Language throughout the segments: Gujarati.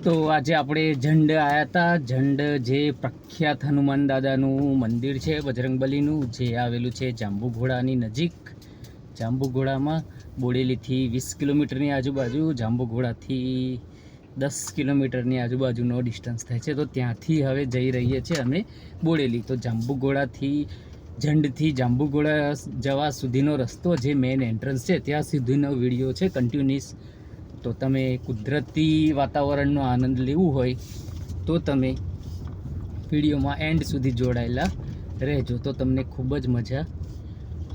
તો આજે આપણે ઝંડ આવ્યા હતા. ઝંડ જે પ્રખ્યાત હનુમાન દાદાનું મંદિર છે, બજરંગબલીનું, જે આવેલું છે જાંબુઘોડાની નજીક. જાંબુઘોડામાં બોડેલીથી 20 કિલોમીટરની આજુબાજુ, જાંબુઘોડાથી 10 કિલોમીટરની આજુબાજુનો ડિસ્ટન્સ થાય છે. તો ત્યાંથી હવે જઈ રહીએ છીએ અમે બોડેલી. તો જાંબુઘોડાથી ઝંડથી જાંબુઘોડા જવા સુધીનો રસ્તો, જે મેઇન એન્ટ્રન્સ છે ત્યાં સુધીનો વિડીયો છે કન્ટિન્યુઅસ. તો તમે કુદરતી વાતાવરણનો આનંદ લેવું હોય તો તમે વિડીયોમાં એન્ડ સુધી જોડાયેલા રહેજો, તો તમને ખૂબ જ મજા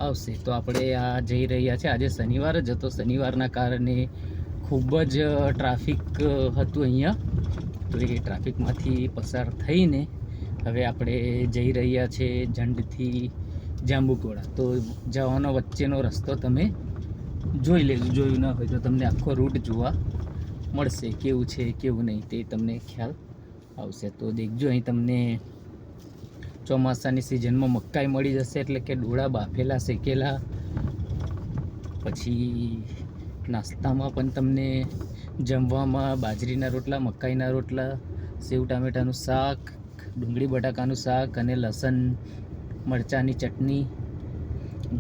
આવશે. તો આપણે આ જઈ રહ્યા છે, આજે શનિવાર જ હતો, શનિવારના કારણે ખૂબ જ ટ્રાફિક હતું અહીંયા. તો એ ટ્રાફિકમાંથી પસાર થઈને હવે આપણે જઈ રહ્યા છે ઝંડથી જાંબુઘોડા. તો જવાનો વચ્ચેનો રસ્તો તમે જોઈ લેજો, જોયું ના હોય તો તમને આખો રૂટ જોવા મળશે, કેવું છે કેવું નહીં તે તમને ખ્યાલ આવશે. તો દેખજો, અહીં તમને ચોમાસાની સિઝનમાં મકાઈ મળી જશે, એટલે કે ડોળા બાફેલા શેકેલા. પછી નાસ્તામાં પણ તમને જમવામાં બાજરીના રોટલા, મકાઈના રોટલા, સેવ ટામેટાનું શાક, ડુંગળી બટાકાનું શાક અને લસણ મરચાંની ચટણી,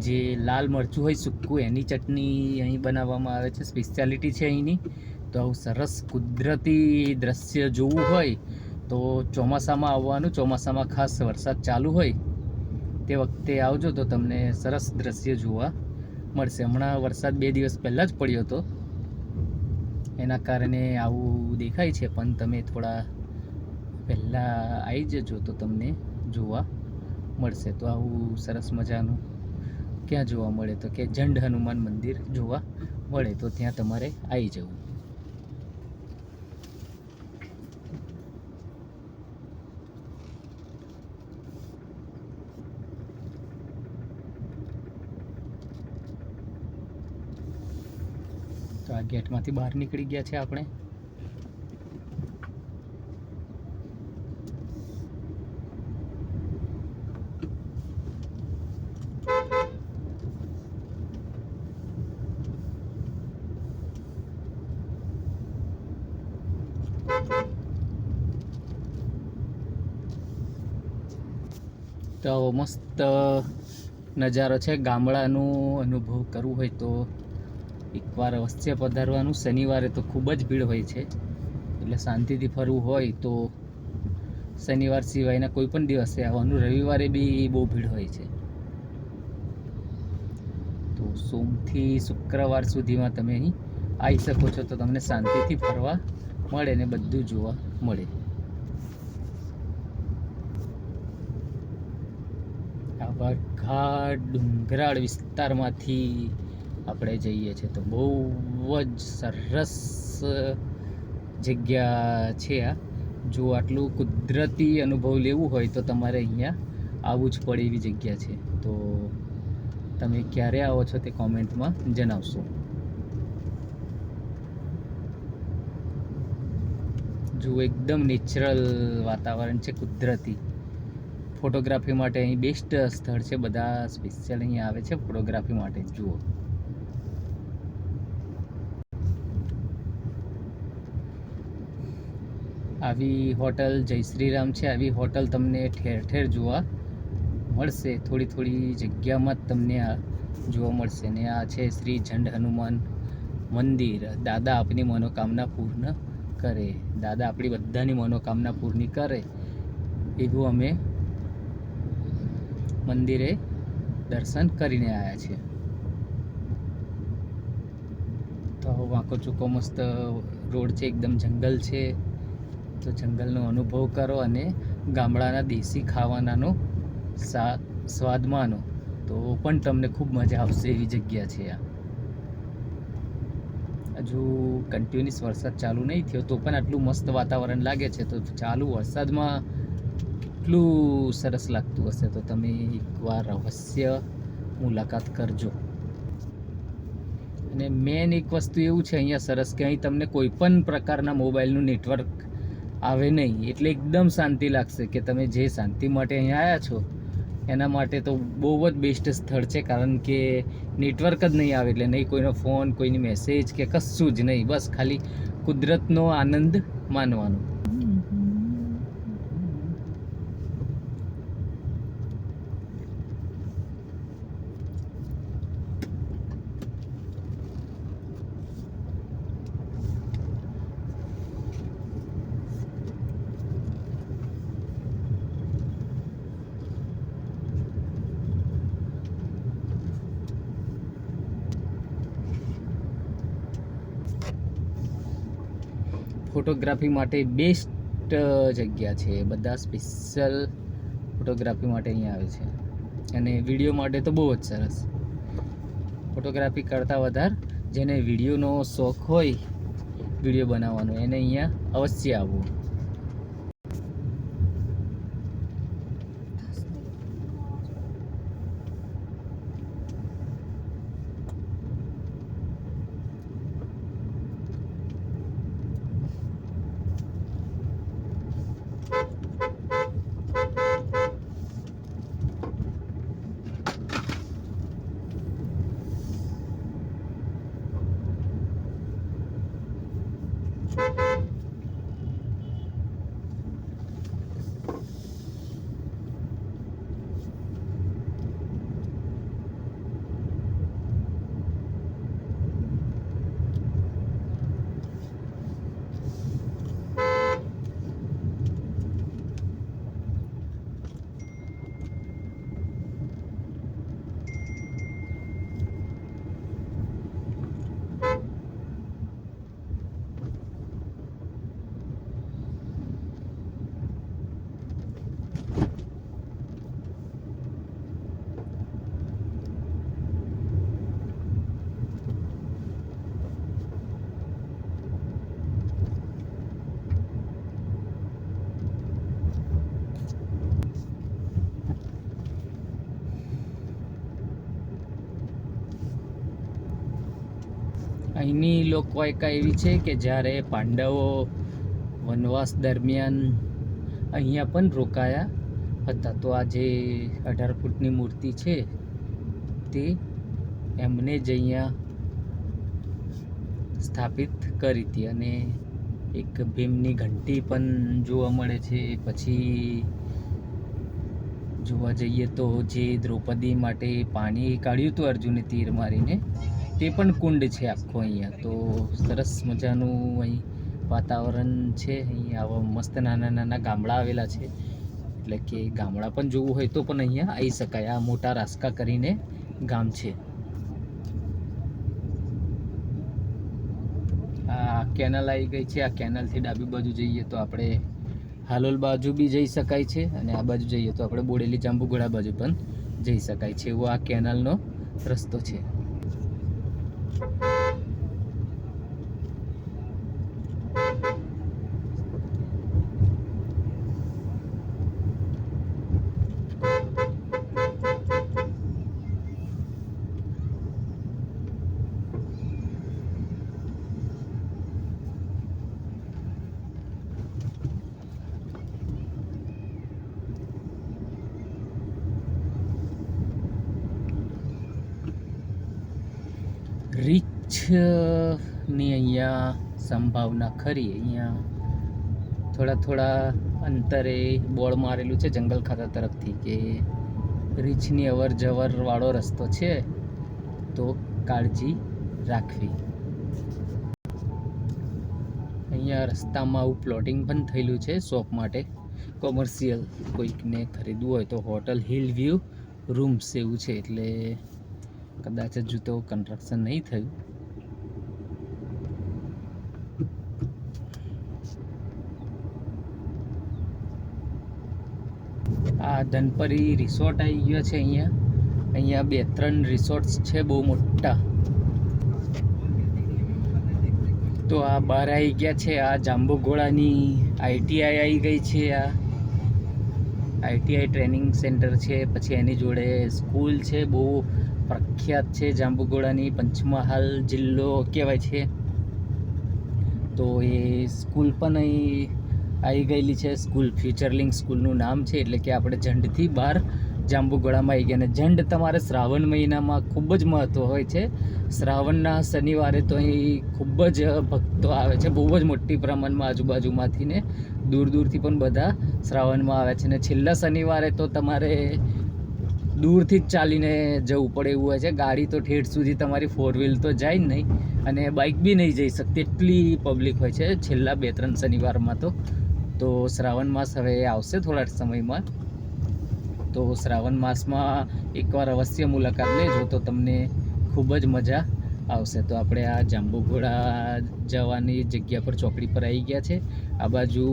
જે લાલ મરચું હોય સૂકું, એની ચટણી અહીં બનાવવામાં આવે છે, સ્પેશિયાલિટી છે અહીંની. તો આવું સરસ કુદરતી દ્રશ્ય જોવું હોય તો ચોમાસામાં આવવાનું. ચોમાસામાં ખાસ વરસાદ ચાલુ હોય તે વખતે આવજો તો તમને સરસ દ્રશ્ય જોવા મળશે. હમણાં વરસાદ 2 દિવસ પહેલાં જ પડ્યો હતો, એના કારણે આવું દેખાય છે, પણ તમે થોડા પહેલાં આવી જજો તો તમને જોવા મળશે. તો આવું સરસ મજાનું ક્યાં જોવા મળે તો કે ઝંડ હનુમાન મંદિર જોવા મળે, તો ત્યાં તમારે આવી જવું. તો આ ગેટમાંથી બહાર નીકળી ગયા છે આપણે. તો મસ્ત નજારો છે. ગામડાનું અનુભવ કરવું હોય તો એકવાર અવશ્ય પધારવાનું. શનિવારે તો ખૂબ જ ભીડ હોય છે, એટલે શાંતિથી ફરવું હોય તો શનિવાર સિવાયના કોઈ પણ દિવસે આવવાનું. રવિવારે બી બહુ ભીડ હોય છે. તો સોમથી શુક્રવાર સુધીમાં તમે અહીં આવી શકો છો, તો તમને શાંતિથી ફરવા મળે ને બધું જોવા મળે. આવા ઘાટ ડુંગરાળ વિસ્તારમાંથી આપણે જઈએ છીએ, તો બહુ જ સરસ જગ્યા છે આ. જો આટલું કુદરતી અનુભવ લેવું હોય તો તમારે અહીંયા આવવું જ પડે એવી જગ્યા છે. તો તમે ક્યારે આવો છો તે કોમેન્ટમાં જણાવશો. જો એકદમ નેચરલ વાતાવરણ છે, કુદરતી. ફોટોગ્રાફી માટે અહીં બેસ્ટ સ્થળ છે. બધા સ્પેશિયલ અહીંયા આવે છે ફોટોગ્રાફી માટે. જુઓ, આવી હોટલ જય શ્રી રામ છે. આવી હોટલ તમને ઠેર ઠેર જોવા મળશે, થોડી થોડી જગ્યામાં જ તમને આ જોવા મળશે. ને આ છે શ્રી ઝંડ હનુમાન મંદિર. દાદા આપની મનોકામના પૂર્ણ કરે, દાદા આપણી બધાની મનોકામના પૂર્ણ કરે એવું અમે મંદિરે દર્શન કરીને આવ્યા છે. તો વાંકો ચૂકો મસ્ત રોડ છે, એકદમ જંગલ છે. તો જંગલનો અનુભવ કરો અને ગામડાના દેશી ખાવાનાનો સ્વાદ માનો, તો પણ તમને ખૂબ મજા આવશે એવી જગ્યા છે આ. હજુ કન્ટિન્યુઅસ વરસાદ ચાલુ નહીં થયો તો પણ આટલું મસ્ત વાતાવરણ લાગે છે. તો ચાલુ વરસાદમાં એટલું સરસ લાગતું હશે, તો તમે એકવાર અવશ્ય મુલાકાત કરજો. અને મેન એક વસ્તુ એવું છે અહીંયા સરસ, કે અહીં તમને કોઈ પણ પ્રકારના મોબાઈલનું નેટવર્ક આવે નહીં, એટલે એકદમ શાંતિ લાગશે. કે તમે જે શાંતિ માટે અહીંયા આવ્યા છો એના માટે તો બહુ જ બેસ્ટ સ્થળ છે, કારણ કે નેટવર્ક જ નહીં આવે, એટલે નહીં કોઈનો ફોન, કોઈની મેસેજ કે કશું જ નહીં, બસ ખાલી કુદરતનો આનંદ માનવાનો. ફોટોગ્રાફી માટે બેસ્ટ જગ્યા છે, બધા સ્પેશિયલ ફોટોગ્રાફી માટે અહીંયા આવે છે, અને વિડીયો માટે તો બહુ જ સરસ. ફોટોગ્રાફી કરતાં વધારે જેને વિડીયોનો શોખ હોય, વિડીયો બનાવવાનો, એને અહીંયા અવશ્ય આવવું. અહીંની લોકવાયકા એવી છે કે જ્યારે પાંડવો વનવાસ દરમિયાન અહીંયા પણ રોકાયા હતા, તો આ જે 18 ફૂટની મૂર્તિ છે તે એમને જ અહીંયા સ્થાપિત કરી હતી. અને એક ભીમની ઘંટી પણ જોવા મળે છે. પછી જોવા જઈએ તો જે દ્રૌપદી માટે પાણી કાઢ્યું હતું અર્જુને તીર મારીને, તે પણ કુંડ છે આખો અહીંયા. તો સરસ મજાનું અહીં વાતાવરણ છે. અહીં આવા મસ્ત નાના નાના ગામડા આવેલા છે, એટલે કે ગામડા પણ જોવું હોય તો પણ અહીંયા આવી શકાય. આ મોટા રાસકા કરીને ગામ છે. આ કેનલ આવી ગઈ છે. આ કેનલથી ડાબી બાજુ જઈએ તો આપણે હાલોલ બાજુ બી જઈ શકાય છે, અને આ બાજુ જઈએ તો આપણે બોડેલી જાંબુઘોડા બાજુ પણ જઈ શકાય છે. એવો આ કેનલનો રસ્તો છે. રીછની અહીંયા સંભાવના ખરી. અહીંયા થોડા અંતરે બોર્ડ મારેલું છે જંગલ ખાતા તરફથી કે રીછની અવર જવર વાળો રસ્તો છે, તો કાળજી રાખવી. અહીંયા રસ્તામાં આવું પ્લોટિંગ પણ થયેલું છે શોપ માટે, કોમર્શિયલ કોઈકને ખરીદવું હોય તો હોટલ હિલ વ્યૂ રૂમ્સ એવું છે, એટલે કદાચ હજુ તો કન્સ્ટ્રક્શન નહીં થયું. આ ધનપરી રિસોર્ટ આવી ગયો છે. અહીંયા 2-3 રિસોર્ટ્સ છે બહુ મોટા. તો આ બહાર આવી ગયા છે. આ જાંબુઘોડાની ITI આવી ગઈ છે. આ ITI ટ્રેનિંગ સેન્ટર છે. પછી એની જોડે સ્કૂલ છે, બહુ પ્રખ્યાત છે જાંબુઘોડાની, પંચમહાલ જિલ્લો કહેવાય છે. તો એ સ્કૂલ પણ અહીં આવી ગયેલી છે. સ્કૂલ ફ્યુચરલિંક સ્કૂલનું નામ છે, એટલે કે આપણે ઝંડથી બહાર જાંબુઘોડામાં આવી ગયા. અને ઝંડ તમારે શ્રાવણ મહિનામાં ખૂબ જ મહત્ત્વ હોય છે. શ્રાવણના શનિવારે તો અહીં ખૂબ જ ભક્તો આવે છે, બહુ જ મોટી પ્રમાણમાં આજુબાજુમાંથી ને દૂર દૂરથી પણ બધા શ્રાવણમાં આવે છે. ને છેલ્લા શનિવારે તો તમારે દૂરથી જ ચાલીને જવું પડે એવું હોય છે. ગાડી તો ઠેઠ સુધી તમારી 4 વ્હીલ તો જાય જ નહીં, અને બાઇક બી નહીં જઈ શકતી, એટલી પબ્લિક હોય છે છેલ્લા 2-3 શનિવારમાં. તો શ્રાવણ માસ હવે આવશે થોડા સમયમાં, તો શ્રાવણ માસમાં એકવાર અવશ્ય મુલાકાત લેજો, તો તમને ખૂબ જ મજા આવશે. તો આપણે આ જાંબુઘોડા જવાની જગ્યા પર ચોકડી પર આવી ગયા છે. આ બાજુ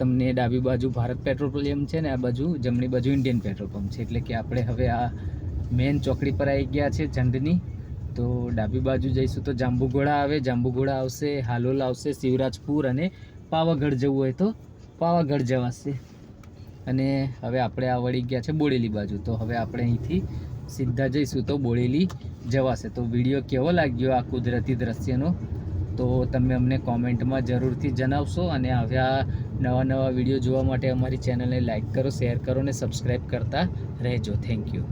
તમને ડાબી બાજુ ભારત પેટ્રોલિયમ છે ને આ બાજુ જમણી બાજુ ઇન્ડિયન પેટ્રોલ પંપ છે. એટલે કે આપણે હવે આ મેન ચોકડી પર આવી ગયા છે ઝંડની. તો ડાબી બાજુ જઈશું તો જાંબુઘોડા આવે, જાંબુઘોડા આવશે, હાલોલ આવશે, શિવરાજપુર અને પાવાગઢ જવું હોય તો પાવાગઢ જવાશે. અને હવે આપણે આ વળી ગયા છે બોડેલી બાજુ, તો હવે આપણે અહીંથી સીધા જઈશું તો બોડેલી જવાશે. તો વિડીયો કેવો લાગ્યો આ કુદરતી દ્રશ્યનો, તો તમે અમને કોમેન્ટમાં જરૂરથી જણાવશો. અને આવ્યા નવા વિડીયો જોવા માટે અમારી ચેનલને લાઈક કરો, શેર કરો અને સબસ્ક્રાઈબ કરતા રહેજો. Thank you.